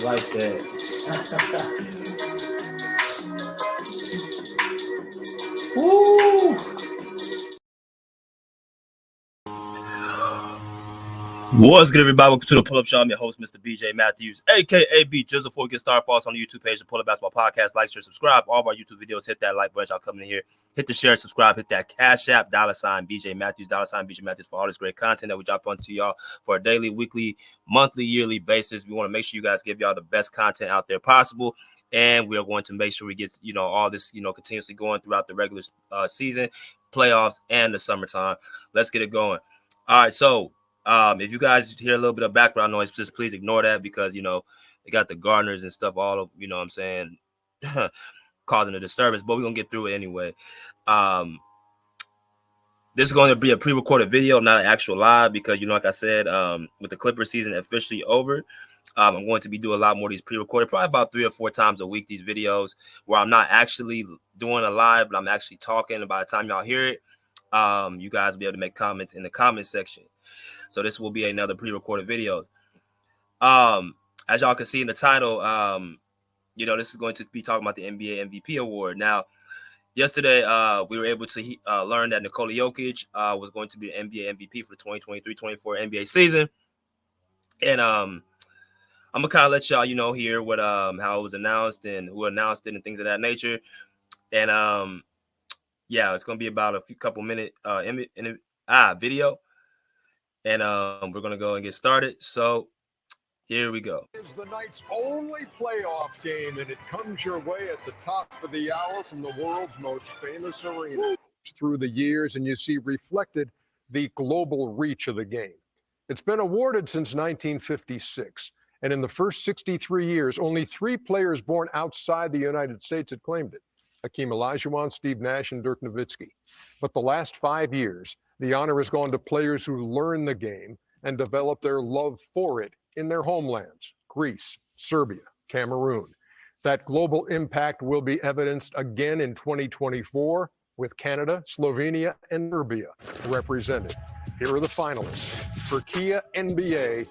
like that. Woo! What's good, everybody? Welcome to the Pull Up Show. I'm your host, Mr. BJ Matthews, aka B Jizzle. Before we get started, follow us on the YouTube page, the Pull Up Basketball Podcast. Like, share, subscribe. All of our YouTube videos, hit that like button. Y'all coming in here. Hit the share, subscribe, hit that Cash App, $ BJ Matthews, $ BJ Matthews for all this great content that we drop onto y'all for a daily, weekly, monthly, yearly basis. We want to make sure you guys give y'all the best content out there possible. And we are going to make sure we get, all this, continuously going throughout the regular season, playoffs, and the summertime. Let's get it going. All right, so if you guys hear a little bit of background noise, just please ignore that because, they got the gardeners and stuff all of, causing a disturbance, but we're going to get through it anyway. This is going to be a pre-recorded video, not an actual live because, like I said, with the Clippers season officially over, I'm going to be doing a lot more of these pre-recorded, probably about 3 or 4 times a week, these videos where I'm not actually doing a live, but I'm actually talking. And by the time y'all hear it, you guys will be able to make comments in the comment section. So this will be another pre-recorded video. As y'all can see in the title, this is going to be talking about the NBA MVP award. Now, yesterday, we were able to learn that Nikola Jokic was going to be the NBA MVP for the 2023-24 NBA season. And I'm gonna kind of let y'all, here what how it was announced and who announced it and things of that nature. And it's gonna be about a couple minute video. And we're going to go and get started. So here we go. It's the night's only playoff game, and it comes your way at the top of the hour from the world's most famous arena. Through the years, and you see reflected the global reach of the game. It's been awarded since 1956, and in the first 63 years, only 3 players born outside the United States had claimed it. Hakeem Olajuwon, Steve Nash, and Dirk Nowitzki. But the last 5 years, the honor has gone to players who learn the game and develop their love for it in their homelands, Greece, Serbia, Cameroon. That global impact will be evidenced again in 2024 with Canada, Slovenia, and Serbia represented. Here are the finalists for Kia NBA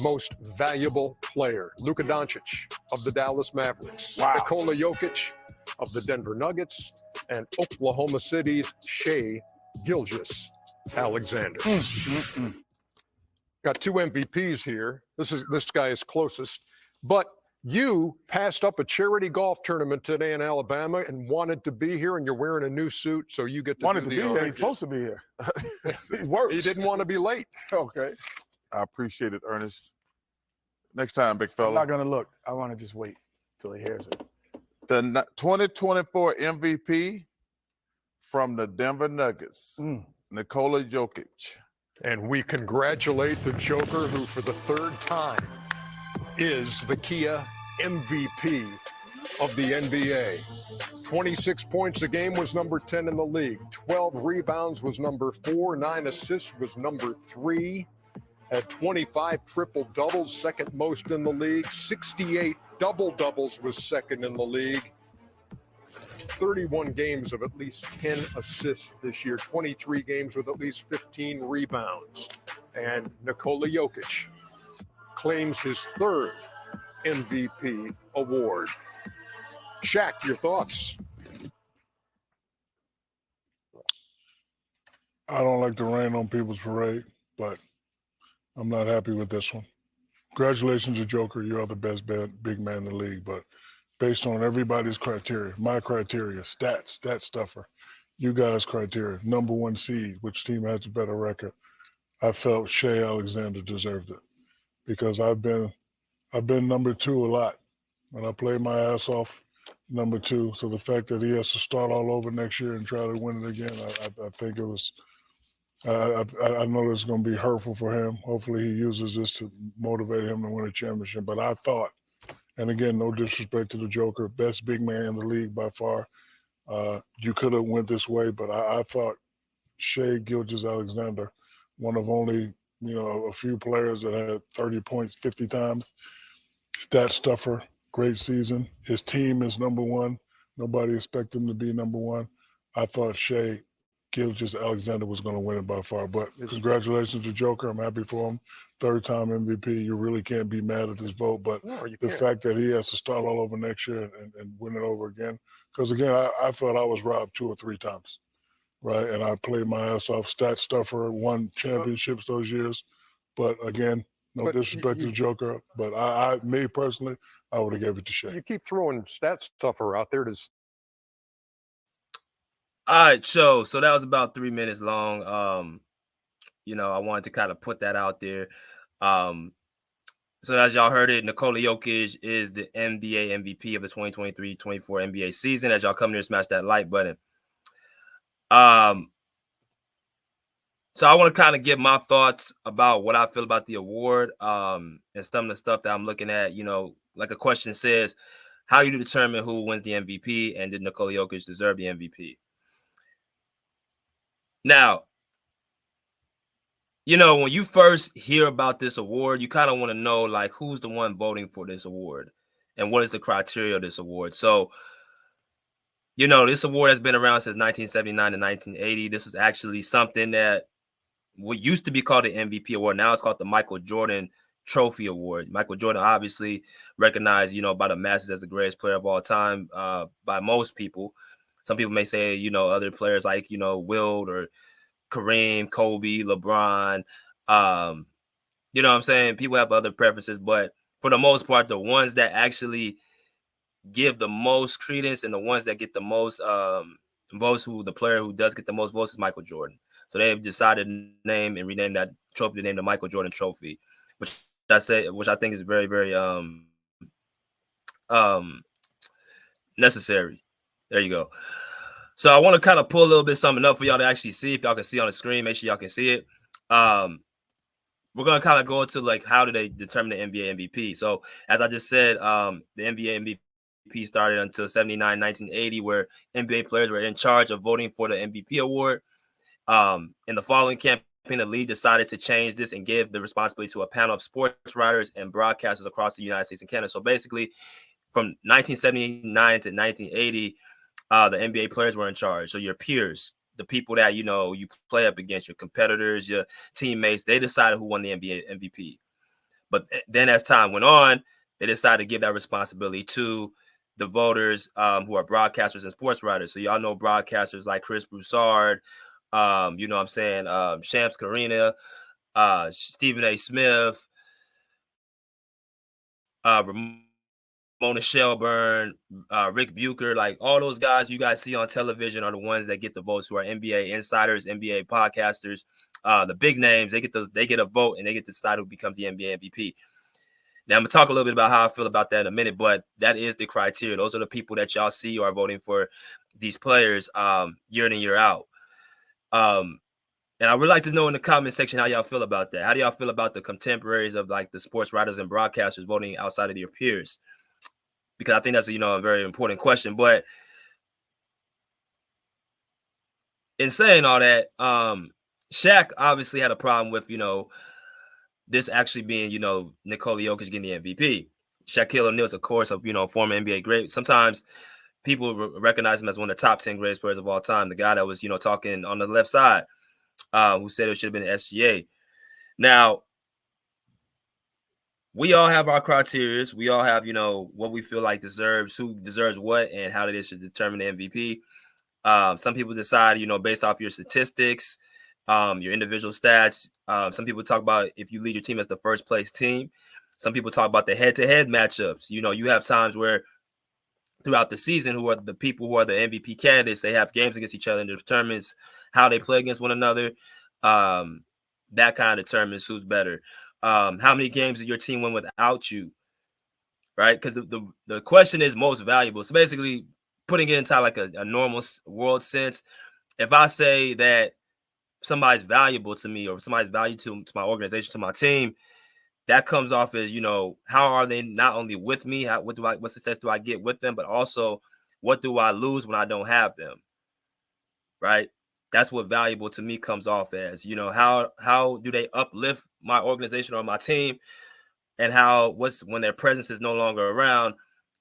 Most Valuable Player. Luka Doncic of the Dallas Mavericks. Wow. Nikola Jokic of the Denver Nuggets, and Oklahoma City's Shai Gilgeous Alexander. Got 2 MVPs here. This guy is closest, but you passed up a charity golf tournament today in Alabama and wanted to be here, and you're wearing a new suit, so you get to wanted do to the be honor. here. He's supposed to be here. He works. He didn't want to be late. Okay. I appreciate it, Ernest. Next time, big fella. I'm not going to look. I want to just wait till he hears it. The 2024 MVP from the Denver Nuggets, Nikola Jokic. And we congratulate the Joker, who for the 3rd time is the Kia MVP of the NBA. 26 points a game was number 10 in the league. 12 rebounds was number 4. 9 assists was number 3. Had 25 triple-doubles, second most in the league. 68 double-doubles was second in the league. 31 games of at least 10 assists this year. 23 games with at least 15 rebounds. And Nikola Jokic claims his 3rd MVP award. Shaq, your thoughts? I don't like to rain on people's parade, but I'm not happy with this one. Congratulations to Joker. You are the best big man in the league, but based on everybody's criteria, my criteria, stat stuffer, you guys' criteria, number 1 seed, which team has a better record, I felt Shai Alexander deserved it because I've been number 2 a lot. When I played my ass off, number 2. So the fact that he has to start all over next year and try to win it again, I think it was. I know it's going to be hurtful for him. Hopefully he uses this to motivate him to win a championship. But I thought, and again, no disrespect to the Joker, best big man in the league by far. You could have went this way, but I thought Shai Gilgeous Alexander, one of only a few players that had 30 points 50 times, stat stuffer, great season. His team is number 1. Nobody expected him to be number 1. I thought Shai Gilgeous Alexander was going to win it by far. But It's- congratulations to Joker. I'm happy for him. Third-time MVP. You really can't be mad at this vote. But No, you the can't. fact that he has to start all over next year and win it over again, because again, I felt I was robbed 2 or 3 times, right? And I played my ass off. Stat stuffer, won championships those years. But again, no But disrespect to you- the Joker, but me personally, I would have gave it to Shai. You keep throwing stat stuffer out there. All right, so that was about 3 minutes long. You know, I wanted to kind of put that out there. So as y'all heard it, Nikola Jokic is the NBA MVP of the 2023-24 NBA season. As y'all come here, smash that like button. So I want to kind of give my thoughts about what I feel about the award, and some of the stuff that I'm looking at. You know, like a question says, how do you determine who wins the MVP, and did Nikola Jokic deserve the MVP? Now, you know, when you first hear about this award, you kind of want to know, like, who's the one voting for this award and what is the criteria of this award. So, you know, this award has been around since 1979 to 1980. This is actually something that what used to be called the MVP award. Now it's called the Michael Jordan Trophy Award. Michael Jordan, obviously recognized, you know, by the masses as the greatest player of all time, by most people. Some people may say, you know, other players like, you know, Wilt or Kareem, Kobe, LeBron. You know what I'm saying? People have other preferences, but for the most part, the ones that actually give the most credence and the ones that get the most votes, who the player who does get the most votes is Michael Jordan. So they've decided to name and rename that trophy to name the Michael Jordan Trophy, which I think is very, very necessary. There you go. So I want to kind of pull a little bit something up for y'all to actually see. If y'all can see on the screen, make sure y'all can see it. We're gonna kind of go into like how do they determine the NBA MVP. So as I just said, the NBA MVP started until 79, 1980, where NBA players were in charge of voting for the MVP award. In the following campaign, the league decided to change this and give the responsibility to a panel of sports writers and broadcasters across the United States and Canada. So basically, from 1979 to 1980, the NBA players were in charge. So your peers, the people that, you know, you play up against, your competitors, your teammates, they decided who won the NBA MVP. But then as time went on, they decided to give that responsibility to the voters, who are broadcasters and sports writers. So y'all know broadcasters like Chris Broussard, you know what I'm saying, Shams Karina, Stephen A. Smith, Ramona Shelburne, Rick Bucher, like all those guys you guys see on television are the ones that get the votes, who are NBA insiders, NBA podcasters, the big names. They get a vote and they get to decide who becomes the NBA MVP. Now I'm gonna talk a little bit about how I feel about that in a minute, but that is the criteria. Those are the people that y'all see are voting for these players year in and year out. And I would like to know in the comment section how y'all feel about that. How do y'all feel about the contemporaries of like the sports writers and broadcasters voting outside of their peers? Because I think that's, you know, a very important question. But in saying all that, Shaq obviously had a problem with, you know, this actually being, you know, Nikola Jokic getting the MVP. Shaquille O'Neal is, of course, a, you know, former NBA great. Sometimes people recognize him as one of the top 10 greatest players of all time. The guy that was, you know, talking on the left side, who said it should have been the SGA. Now, we all have our criteria. We all have, you know, what we feel like deserves, who deserves what, and how they should determine the MVP. Some people decide, you know, based off your statistics, your individual stats. Some people talk about if you lead your team as the first place team. Some people talk about the head-to-head matchups. You know, you have times where throughout the season, who are the people who are the MVP candidates, they have games against each other, and it determines how they play against one another. That kind of determines who's better. How many games did your team win without you? Right? Because the question is most valuable. So basically, putting it into like a normal world sense, if I say that somebody's valuable to me or somebody's valuable to my organization, to my team, that comes off as, you know, how are they not only with me, what success do I get with them, but also what do I lose when I don't have them, right? That's what valuable to me comes off as, you know, how do they uplift my organization or my team, and when their presence is no longer around,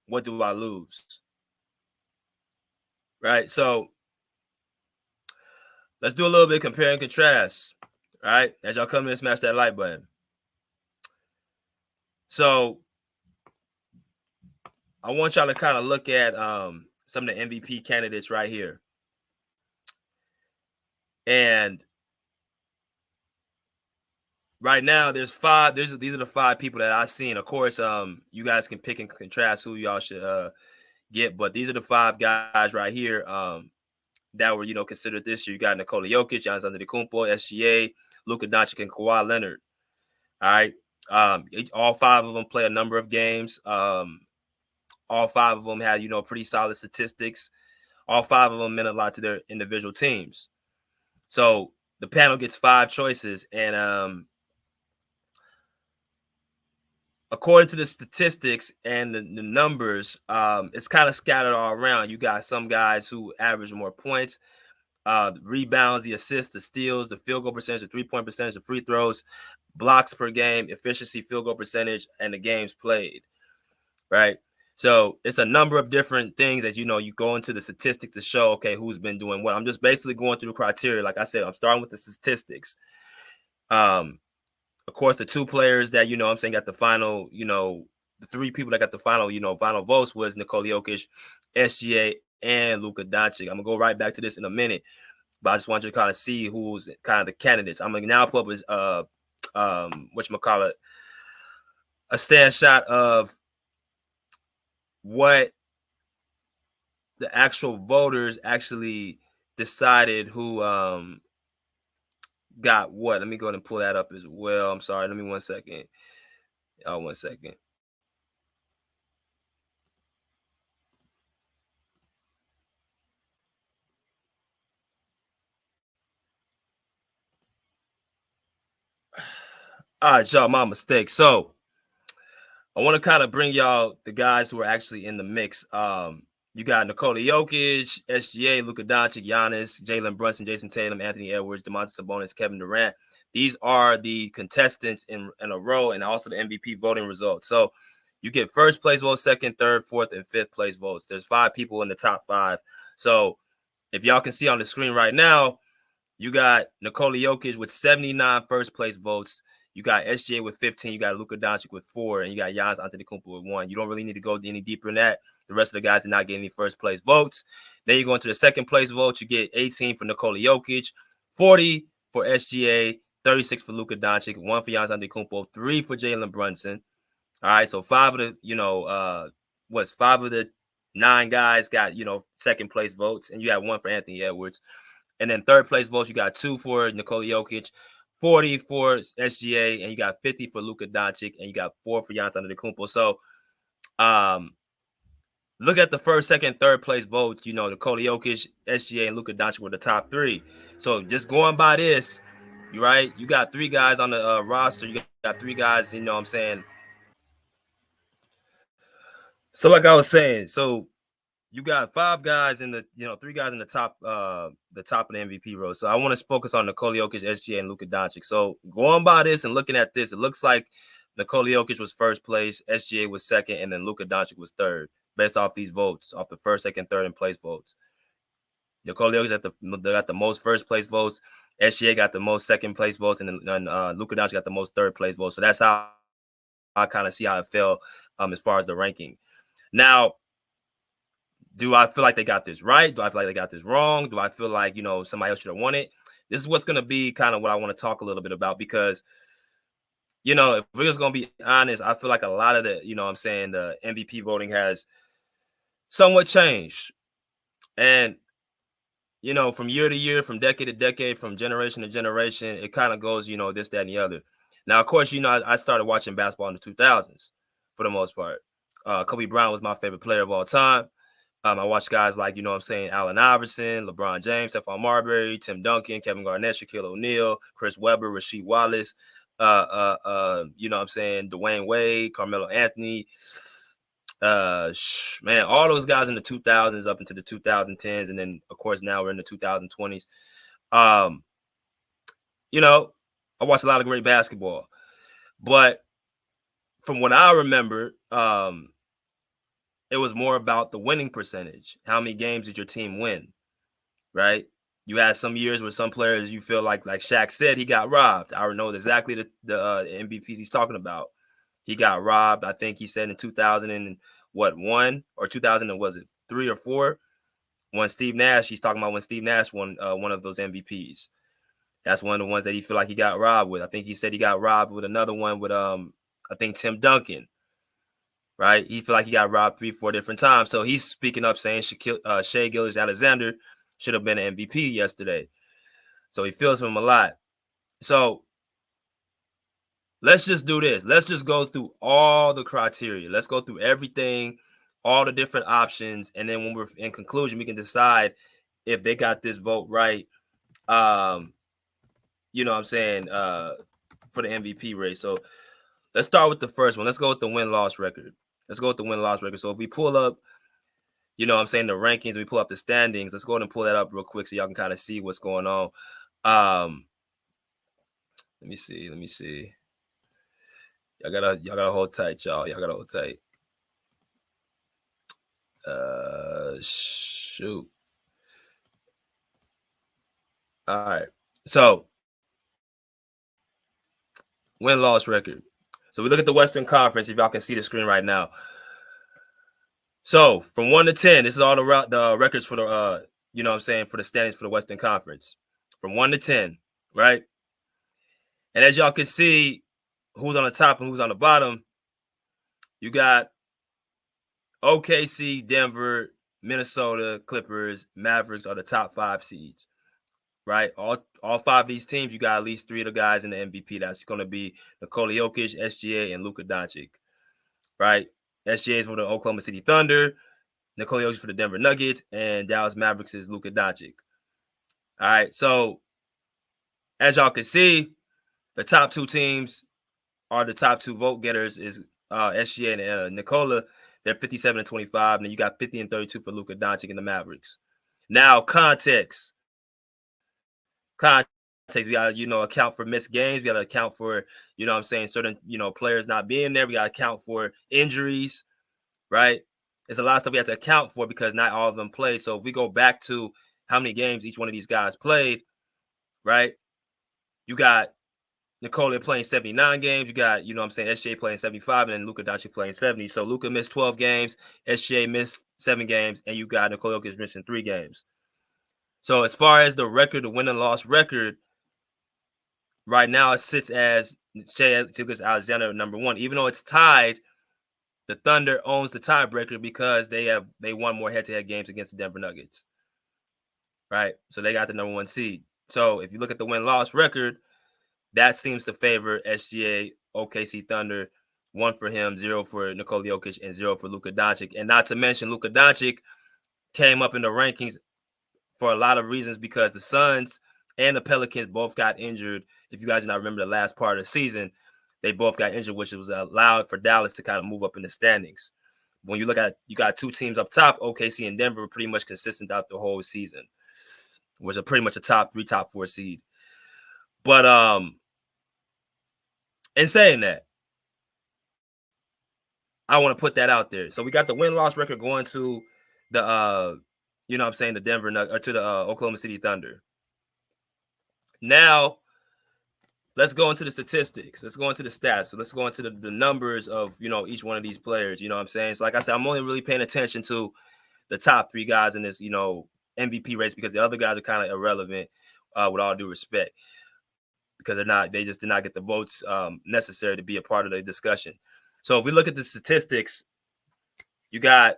what do I lose, right? So let's do a little bit of compare and contrast. All right, as y'all come in and smash that like button. So I want y'all to kind of look at some of the MVP candidates right here. And right now, there's five. These are the 5 people that I've seen. Of course, you guys can pick and contrast who y'all should get, but these are the 5 guys right here that were, considered this year. You got Nikola Jokic, Giannis Antetokounmpo, SGA, Luka Doncic, and Kawhi Leonard. All right, all 5 of them play a number of games. All 5 of them had, pretty solid statistics. All 5 of them meant a lot to their individual teams. So the panel gets 5 choices, and according to the statistics and the numbers, it's kind of scattered all around. You got some guys who average more points, the rebounds, the assists, the steals, the field goal percentage, the 3-point percentage, the free throws, blocks per game, efficiency, field goal percentage, and the games played, right? So it's a number of different things that, you go into the statistics to show, okay, who's been doing what. I'm just basically going through the criteria. Like I said, I'm starting with the statistics. Of course, the 2 players that, got the final, the 3 people that got the final, final votes was Nikola Jokic, SGA, and Luka Doncic. I'm going to go right back to this in a minute, but I just want you to kind of see who's kind of the candidates. I'm going to now put up whatchamacallit, a stand shot of what the actual voters actually decided who got what. Let me go ahead and pull that up as well. I'm sorry. Let me 1 second. 1 second. All right, y'all, my mistake. So I want to kind of bring y'all the guys who are actually in the mix. You got Nikola Jokic, SGA, Luka Doncic, Giannis, Jalen Brunson, Jason Tatum, Anthony Edwards, Domantas Sabonis, Kevin Durant. These are the contestants in a row, and also the MVP voting results. So you get first place votes, second, third, fourth, and fifth place votes. There's 5 people in the top 5. So if y'all can see on the screen right now, you got Nikola Jokic with 79 first place votes. You got SGA with 15. You got Luka Doncic with 4, and you got Giannis Antetokounmpo with 1. You don't really need to go any deeper than that. The rest of the guys did not get any first place votes. Then you go into the second place votes. You get 18 for Nikola Jokic, 40 for SGA, 36 for Luka Doncic, 1 for Giannis Antetokounmpo, 3 for Jalen Brunson. All right, so 5 of the 5 of the 9 guys got second place votes, and you had 1 for Anthony Edwards. And then third place votes, you got 2 for Nikola Jokic, 40 for SGA, and you got 50 for Luka Doncic, and you got 4 for Giannis Antetokounmpo. So, look at the first, second, third place votes. Nikola Jokic, SGA, and Luka Doncic were the top 3. So just going by this, you right, you got 3 guys on the roster. You got 3 guys. So like I was saying, so you got 5 guys in the 3 guys in the top of the MVP row. So I want to focus on Nikola Jokic, SGA, and Luka Doncic. So going by this and looking at this, it looks like Nikola Jokic was first place, SGA was second, and then Luka Doncic was third, based off these votes, off the first, second, third, and place votes. Nikola Jokic got the most first place votes, SGA got the most second place votes, and Luka Doncic got the most third place votes. So that's how I kind of see how it fell as far as the ranking. Now, do I feel like they got this right? Do I feel like they got this wrong? Do I feel like, somebody else should have won it? This is what's going to be kind of what I want to talk a little bit about, because, if we're just going to be honest, I feel like a lot of the, the MVP voting has somewhat changed. And, from year to year, from decade to decade, from generation to generation, it kind of goes, this, that, and the other. Now, of course, I started watching basketball in the 2000s for the most part. Kobe Bryant was my favorite player of all time. I watched guys like, Allen Iverson, LeBron James, Stephon Marbury, Tim Duncan, Kevin Garnett, Shaquille O'Neal, Chris Webber, Rasheed Wallace, Dwayne Wade, Carmelo Anthony. Man, all those guys in the 2000s up into the 2010s. And then, of course, now we're in the 2020s. I watched a lot of great basketball. But from what I remember, it was more about the winning percentage. How many games did your team win, right? You had some years with some players you feel like Shaq said, he got robbed. I know exactly the MVPs he's talking about. He got robbed. I think he said in 2001 or 2000, was it 3 or 4? When Steve Nash, he's talking about when Steve Nash won one of those MVPs. That's one of the ones that he feel like he got robbed with. I think he said he got robbed with another one with I think Tim Duncan. Right? He feel like he got robbed 3-4 different times. So he's speaking up saying Shai Gilgeous-Alexander should have been an MVP yesterday. So he feels from him a lot. So let's just do this. Let's just go through all the criteria. Let's go through everything, all the different options. And then when we're in conclusion, we can decide if they got this vote right. You know what I'm saying, for the MVP race. So let's start with the first one. Let's go with the win-loss record. So if we pull up, you know what I'm saying, the rankings, we pull up the standings. Let's go ahead and pull that up real quick so y'all can kind of see what's going on. Let me see. Y'all gotta hold tight, y'all. Y'all gotta hold tight. Shoot. All right. So win-loss record. So we look at the Western Conference, if y'all can see the screen right now. So from 1 to 10, this is all the records for the you know what I'm saying, for the standings for the Western Conference. From 1 to 10, right? And as y'all can see, who's on the top and who's on the bottom, you got OKC, Denver, Minnesota, Clippers, Mavericks are the top 5 seeds, right? All 5 of these teams, you got at least 3 of the guys in the MVP. That's going to be Nikola Jokic, SGA, and Luka Doncic, right? SGA is for the Oklahoma City Thunder, Nikola Jokic for the Denver Nuggets, and Dallas Mavericks is Luka Doncic. All right, so as y'all can see, the top 2 teams are the top 2 vote getters is SGA and Nikola. They're 57 and 25, and then you got 50 and 32 for Luka Doncic and the Mavericks. Now, context. We got to, account for missed games. We got to account for, what I'm saying, certain, players not being there. We got to account for injuries, right? It's a lot of stuff we have to account for because not all of them play. So if we go back to how many games each one of these guys played, right? You got Nikola playing 79 games. You got, SGA playing 75, and then Luka Doncic playing 70. So Luka missed 12 games. SGA missed 7 games, and you got Nikola Jokic missing 3 games. So as far as the record, the win and loss record, right now it sits as Shai Gilgeous-Alexander number 1. Even though it's tied, the Thunder owns the tiebreaker because they won more head-to-head games against the Denver Nuggets, right? So they got the number 1 seed. So if you look at the win-loss record, that seems to favor SGA, OKC Thunder. 1 for him, 0 for Nikola Jokic, and 0 for Luka Doncic. And not to mention, Luka Doncic came up in the rankings for a lot of reasons because the Suns and the Pelicans both got injured. If you guys do not remember the last part of the season, they both got injured, which was allowed for Dallas to kind of move up in the standings. When you look at, you got 2 teams up top, OKC and Denver, were pretty much consistent out the whole season. Was a pretty much a top 3, top 4 seed. But in saying that, I want to put that out there. So we got the win-loss record going to the the Denver Nuggets, or to the Oklahoma City Thunder. Now, let's go into the statistics. Let's go into the stats. So let's go into the numbers of, each one of these players. You know what I'm saying? So like I said, I'm only really paying attention to the top 3 guys in this, MVP race because the other guys are kind of irrelevant, with all due respect, because they just did not get the votes necessary to be a part of the discussion. So if we look at the statistics, you got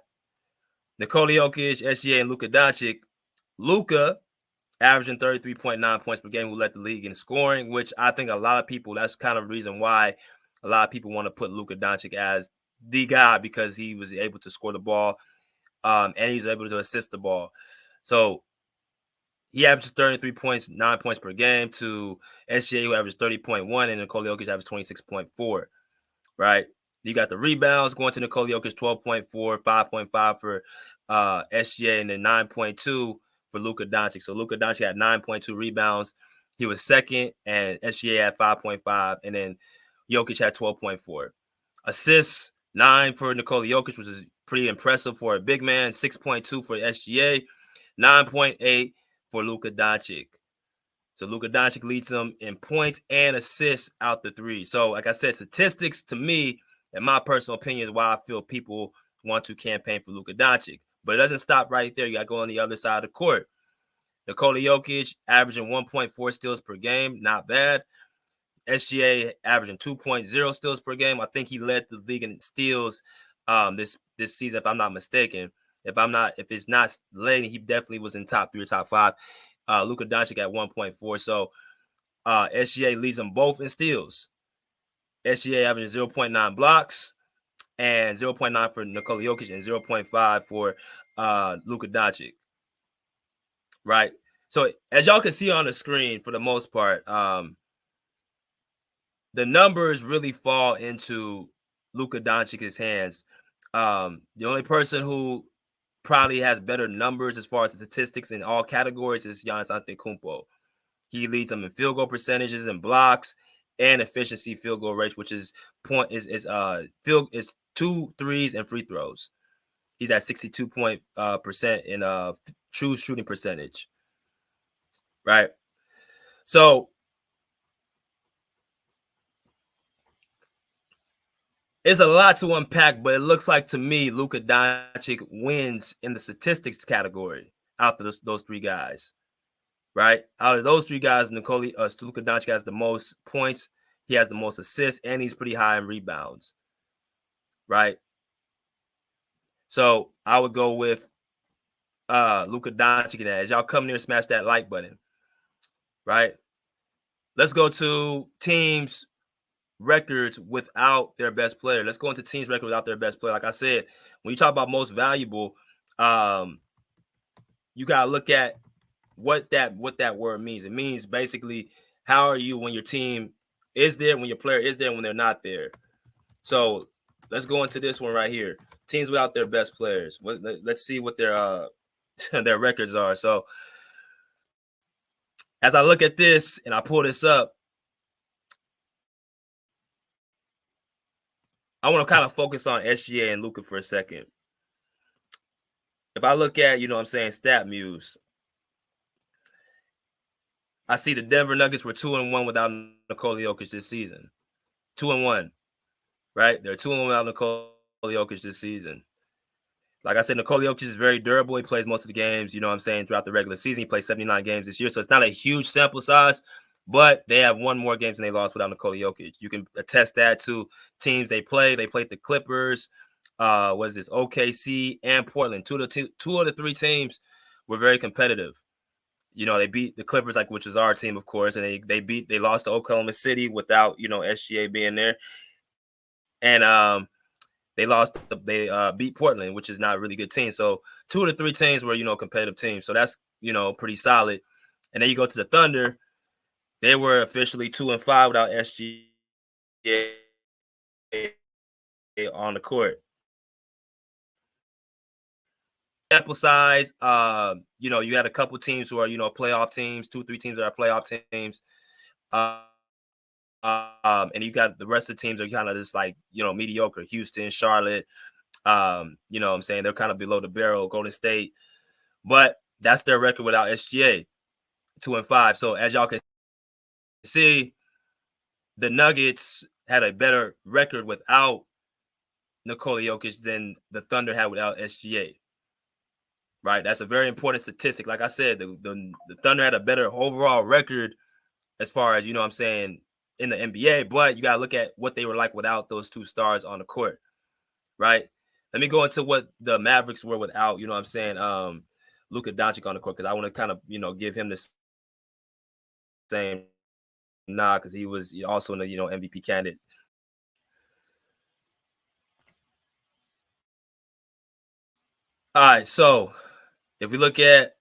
Nikola Jokic, SGA, and Luka Doncic. Luka averaging 33.9 points per game, who led the league in scoring, which I think a lot of people, that's kind of the reason why a lot of people want to put Luka Doncic as the guy, because he was able to score the ball, and he's able to assist the ball. So he averages 33 points, 9 points per game, to SGA, who averages 30.1, and Nikola Jokic averages 26.4, right? You got the rebounds going to Nikola Jokic, 12.4, 5.5 for SGA, and then 9.2 for Luka Doncic. So Luka Doncic had 9.2 rebounds. He was second, and SGA had 5.5, and then Jokic had 12.4. Assists, 9 for Nikola Jokic, which is pretty impressive for a big man. 6.2 for SGA, 9.8 for Luka Doncic. So Luka Doncic leads them in points and assists out the three. So like I said, statistics to me, in my personal opinion, is why I feel people want to campaign for Luka Doncic. But it doesn't stop right there. You got to go on the other side of the court. Nikola Jokic averaging 1.4 steals per game. Not bad. SGA averaging 2.0 steals per game. I think he led the league in steals this season, if I'm not mistaken. If it's not late, he definitely was in top 3 or top 5. Luka Doncic at 1.4. So SGA leads them both in steals. SGA averaging 0.9 blocks and 0.9 for Nikola Jokic and 0.5 for Luka Doncic. Right. So as y'all can see on the screen, for the most part, the numbers really fall into Luka Doncic's hands. The only person who probably has better numbers as far as the statistics in all categories is Giannis Antetokounmpo. He leads them in field goal percentages and blocks and efficiency field goal rate, which is 2 threes and free throws. He's at 62% in true shooting percentage. Right. So it's a lot to unpack, but it looks like to me Luka Doncic wins in the statistics category out of those 3 guys. Right? Out of those 3 guys, Luka Doncic has the most points, he has the most assists, and he's pretty high in rebounds. Right? So I would go with Luka Doncic. As y'all come near, smash that like button. Right? Let's go to teams' records without their best player. Let's go into teams' record without their best player. Like I said, when you talk about most valuable, you gotta look at what that word means. It means basically how are you when your team is there, when your player is there, when they're not there. So let's go into this one right here. Teams without their best players. Let's see what their their records are. So as I look at this and I pull this up, I want to kind of focus on SGA and Luka for a second. If I look at, StatMuse, I see the Denver Nuggets were 2-1 without Nikola Jokic this season. 2-1, right? They're 2-1 without Nikola Jokic this season. Like I said, Nikola Jokic is very durable. He plays most of the games, throughout the regular season. He played 79 games this year, so it's not a huge sample size, but they have won more games than they lost without Nikola Jokic. You can attest that to teams they play. They played the Clippers, OKC and Portland. Two of the 3 teams were very competitive. They beat the Clippers, which is our team, of course, and they lost to Oklahoma City without, SGA being there. And they beat Portland, which is not a really good team. So 2 of the 3 teams were, competitive teams. So that's, pretty solid. And then you go to the Thunder. They were officially 2-5 without SGA on the court. Sample size, you had a couple teams who are, playoff teams, 2-3 teams that are playoff teams. And you got the rest of the teams are kind of just mediocre. Houston, Charlotte, they're kind of below the barrel, Golden State. But that's their record without SGA, 2-5. So as y'all can see, the Nuggets had a better record without Nikola Jokic than the Thunder had without SGA. Right? That's a very important statistic. Like I said, the Thunder had a better overall record as far as, in the NBA, but you got to look at what they were like without those 2 stars on the court. Right? Let me go into what the Mavericks were without, Luka Doncic on the court, because I want to kind of, give him the same nod because he was also in the, MVP candidate. All right, so if we look at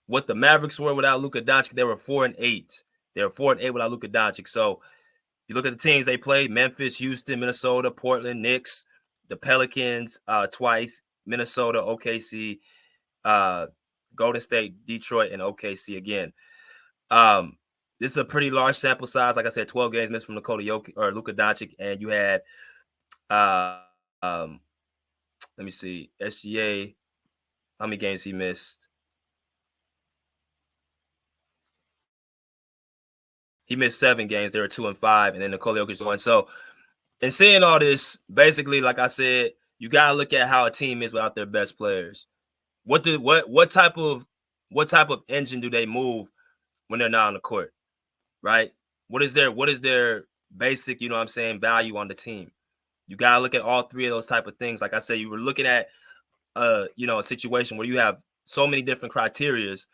what the Mavericks were without Luka Doncic, they were 4-8. They were 4-8 without Luka Doncic. So you look at the teams they played: Memphis, Houston, Minnesota, Portland, Knicks, the Pelicans twice, Minnesota, OKC, Golden State, Detroit, and OKC again. This is a pretty large sample size. Like I said, 12 games missed from Nikola Jokic or Luka Doncic, and you had let me see, SGA, how many games he missed? He missed 7 games. They were 2-5, and then Nikola Jokic won. So, in seeing all this, basically, like I said, you gotta look at how a team is without their best players. What type of engine do they move when they're not on the court, right? What is their basic, you know what I'm saying, value on the team? You gotta look at all three of those type of things. Like I said, you were looking at a situation where you have so many different criterias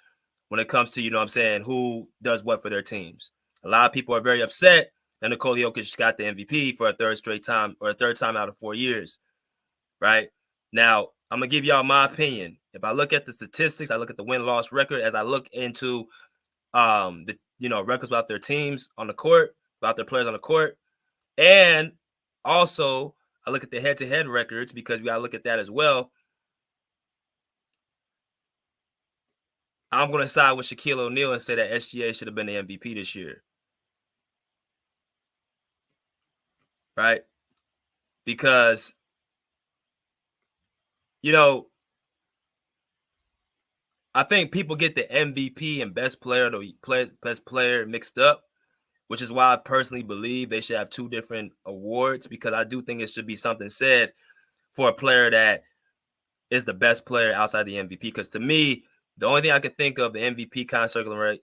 when it comes to, you know what I'm saying, who does what for their teams. A lot of people are very upset that Nikola Jokic got the MVP for a third time out of 4 years, right? Now, I'm going to give y'all my opinion. If I look at the statistics, I look at the win-loss record, as I look into the records about their teams on the court, about their players on the court, and also I look at the head-to-head records, because we got to look at that as well. I'm going to side with Shaquille O'Neal and say that SGA should have been the MVP this year. Right? Because, I think people get the MVP and best player mixed up, which is why I personally believe they should have 2 different awards, because I do think it should be something said for a player that is the best player outside the MVP. Because to me, the only thing I can think of the MVP kind of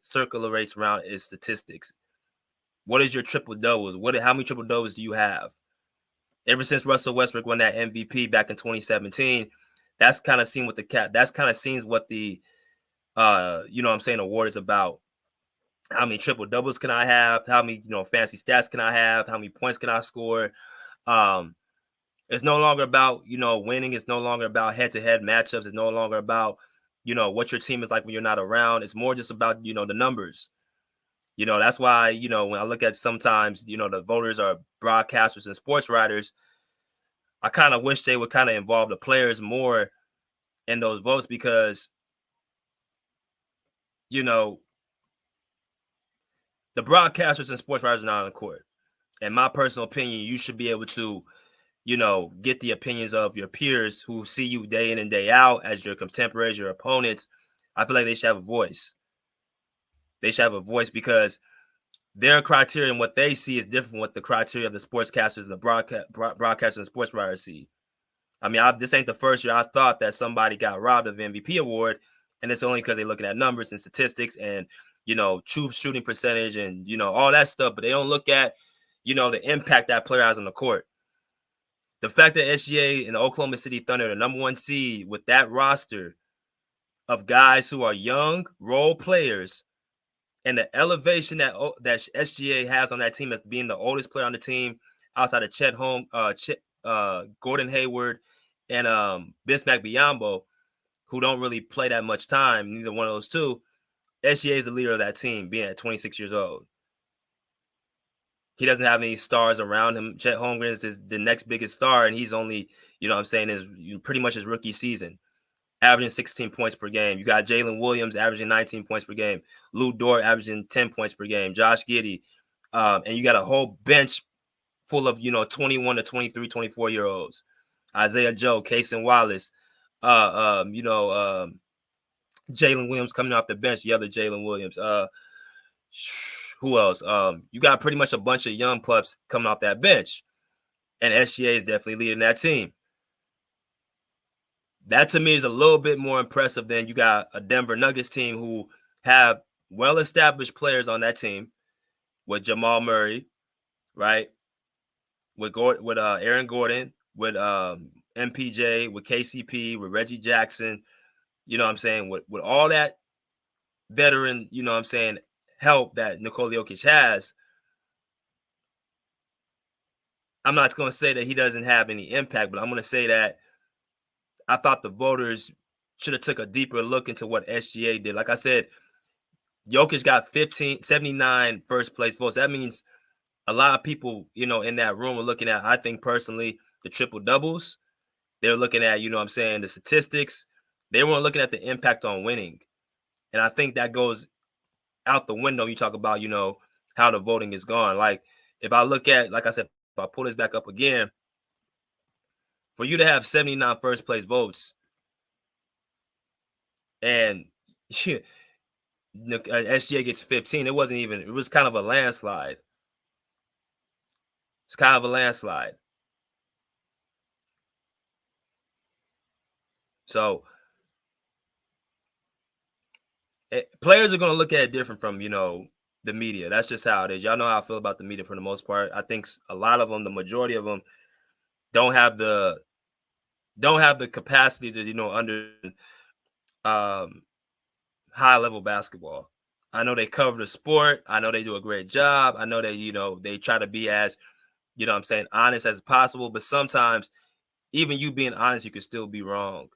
circulates around is statistics. What is your triple doubles? How many triple doubles do you have? Ever since Russell Westbrook won that MVP back in 2017, that's kind of seen what the award is about. How many triple doubles can I have? How many fancy stats can I have? How many points can I score? It's no longer about winning. It's no longer about head-to-head matchups. It's no longer about what your team is like when you're not around. It's more just about the numbers. That's why when I look at sometimes the voters are broadcasters and sports writers, I kind of wish they would kind of involve the players more in those votes, because the broadcasters and sports writers are not on the court. In my personal opinion, you should be able to get the opinions of your peers who see you day in and day out as your contemporaries, your opponents. I feel like they should have a voice. They should have a voice, because their criteria and what they see is different from what the criteria of the sportscasters and the broadcasters and sports writers see. I mean, this ain't the first year I thought that somebody got robbed of the MVP award, and it's only because they're looking at numbers and statistics and, true shooting percentage and, all that stuff, but they don't look at, the impact that player has on the court. The fact that SGA and the Oklahoma City Thunder, the number 1 seed, with that roster of guys who are young role players, and the elevation that SGA has on that team as being the oldest player on the team outside of Gordon Hayward and Bismack Biyombo, who don't really play that much time, neither one of those two, SGA is the leader of that team, being at 26 years old. He doesn't have any stars around him. Chet Holmgren is the next biggest star, and he's only, is pretty much his rookie season, averaging 16 points per game. You got Jalen Williams averaging 19 points per game. Lou Dort averaging 10 points per game. Josh Giddey. And you got a whole bench full of, 21 to 23, 24-year-olds. Isaiah Joe, Cason Wallace, Jalen Williams coming off the bench, the other Jalen Williams. Who else? You got pretty much a bunch of young pups coming off that bench. And SGA is definitely leading that team. That to me is a little bit more impressive than you got a Denver Nuggets team who have well-established players on that team with Jamal Murray, right? With Aaron Gordon, with MPJ, with KCP, with Reggie Jackson, with all that veteran, help that Nikola Jokic has. I'm not going to say that he doesn't have any impact, but I'm going to say that I thought the voters should have took a deeper look into what SGA did. Like I said, Jokic got 79 first place votes. That means a lot of people, in that room were looking at, I think personally, the triple doubles. They're looking at, the statistics. They weren't looking at the impact on winning. And I think that goes out the window. You talk about, how the voting is gone. Like, if I look at, like I said, if I pull this back up again, for you to have 79 first place votes, and SGA gets 15. It was kind of a landslide. It's kind of a landslide. So players are going to look at it different from, the media. That's just how it is. Y'all know how I feel about the media for the most part. I think a lot of them, the majority of them, don't have the capacity to, under high level basketball. I know they cover the sport. I know they do a great job. I know they, they try to be as, honest as possible. But sometimes, even you being honest, you can still be wrong.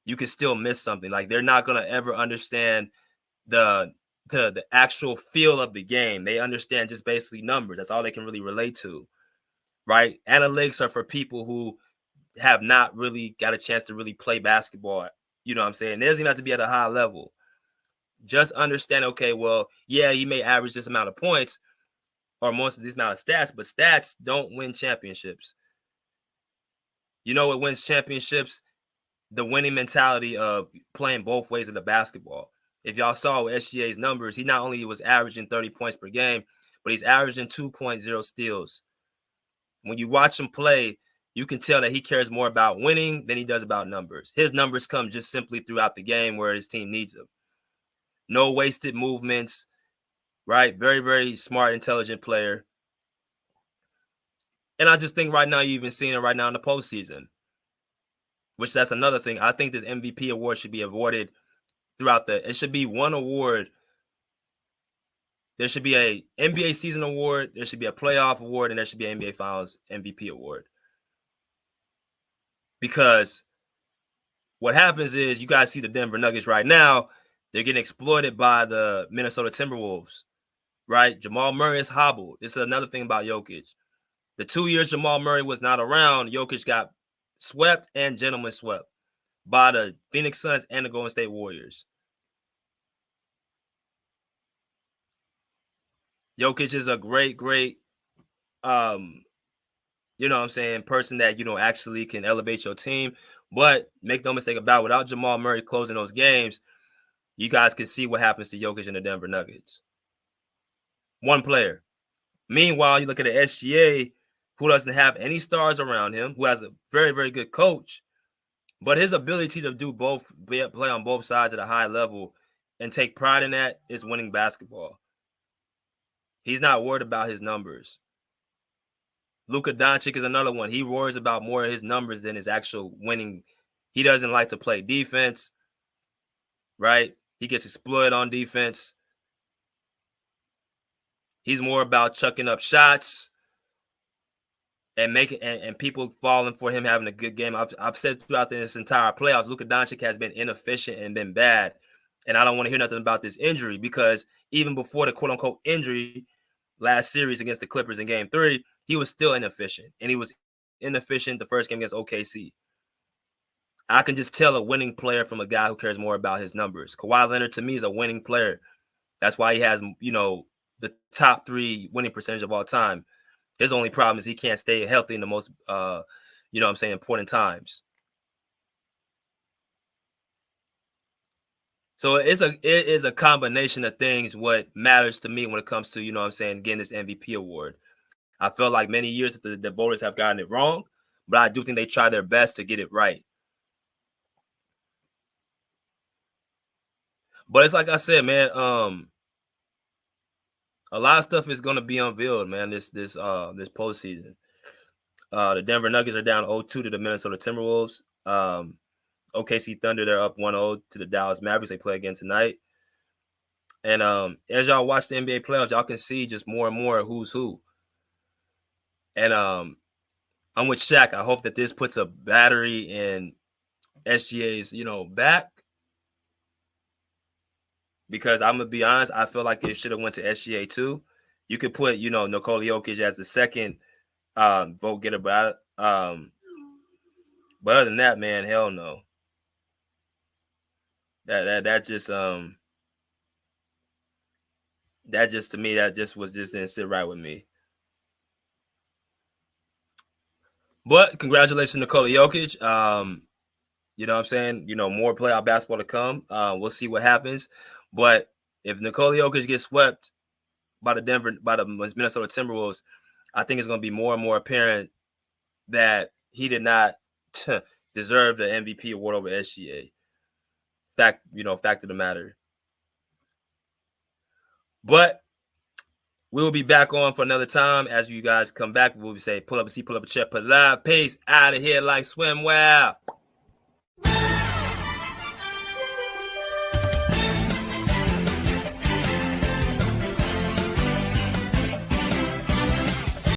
You can still miss something. Like, they're not gonna ever understand the actual feel of the game. They understand just basically numbers. That's all they can really relate to, right? Analytics are for people who have not really got a chance to really play basketball. You know what I'm saying? It doesn't even have to be at a high level. Just understand, okay, well, yeah, he may average this amount of points or most of this amount of stats, but stats don't win championships. You know what wins championships? The winning mentality of playing both ways of the basketball. If y'all saw SGA's numbers, he not only was averaging 30 points per game, but he's averaging 2.0 steals. When you watch him play, you can tell that he cares more about winning than he does about numbers. His numbers come just simply throughout the game where his team needs him. No wasted movements, right? Very, very smart, intelligent player. And I just think right now, you're even seeing it right now in the postseason, which that's another thing. I think this MVP award should be awarded throughout it should be one award. There should be a NBA season award, there should be a playoff award, and there should be an NBA Finals MVP award. Because what happens is, you guys see the Denver Nuggets right now, they're getting exploited by the Minnesota Timberwolves, right? Jamal Murray is hobbled. This is another thing about Jokic. The 2 years Jamal Murray was not around, Jokic got swept and gentlemen swept by the Phoenix Suns and the Golden State Warriors. Jokic is a great, person that, actually can elevate your team. But make no mistake about it, without Jamal Murray closing those games, you guys can see what happens to Jokic and the Denver Nuggets. One player. Meanwhile, you look at the SGA, who doesn't have any stars around him, who has a very, very good coach, but his ability to do both, play on both sides at a high level and take pride in that is winning basketball. He's not worried about his numbers. Luka Doncic is another one. He worries about more of his numbers than his actual winning. He doesn't like to play defense, right? He gets exploited on defense. He's more about chucking up shots and making and people falling for him having a good game. I've said throughout this entire playoffs, Luka Doncic has been inefficient and been bad. And I don't want to hear nothing about this injury, because even before the quote-unquote injury last series against the Clippers in Game 3, he was still inefficient. And he was inefficient the first game against OKC. I can just tell a winning player from a guy who cares more about his numbers. Kawhi Leonard, to me, is a winning player. That's why he has, the top 3 winning percentage of all time. His only problem is he can't stay healthy in the most, important times. So it is a combination of things what matters to me when it comes to, getting this MVP award. I feel like many years the voters have gotten it wrong, but I do think they try their best to get it right. But it's like I said, man, a lot of stuff is going to be unveiled, man, this postseason. The Denver Nuggets are down 0-2 to the Minnesota Timberwolves. OKC Thunder, they're up 1-0 to the Dallas Mavericks. They play again tonight. And as y'all watch the NBA playoffs, y'all can see just more and more who's who. And I'm with Shaq. I hope that this puts a battery in SGA's, back. Because I'm going to be honest, I feel like it should have went to SGA too. You could put, Nikola Jokic as the second vote getter. But other than that, man, hell no. That just to me, that just didn't sit right with me. But congratulations, Nikola Jokic. You know what I'm saying? More playoff basketball to come. We'll see what happens. But if Nikola Jokic gets swept by the Minnesota Timberwolves, I think it's going to be more and more apparent that he did not deserve the MVP award over SGA. Fact of the matter. But we will be back on for another time. As you guys come back, we'll be saying pull up a seat, pull up a chair, put it live. Peace out of here like swimwear.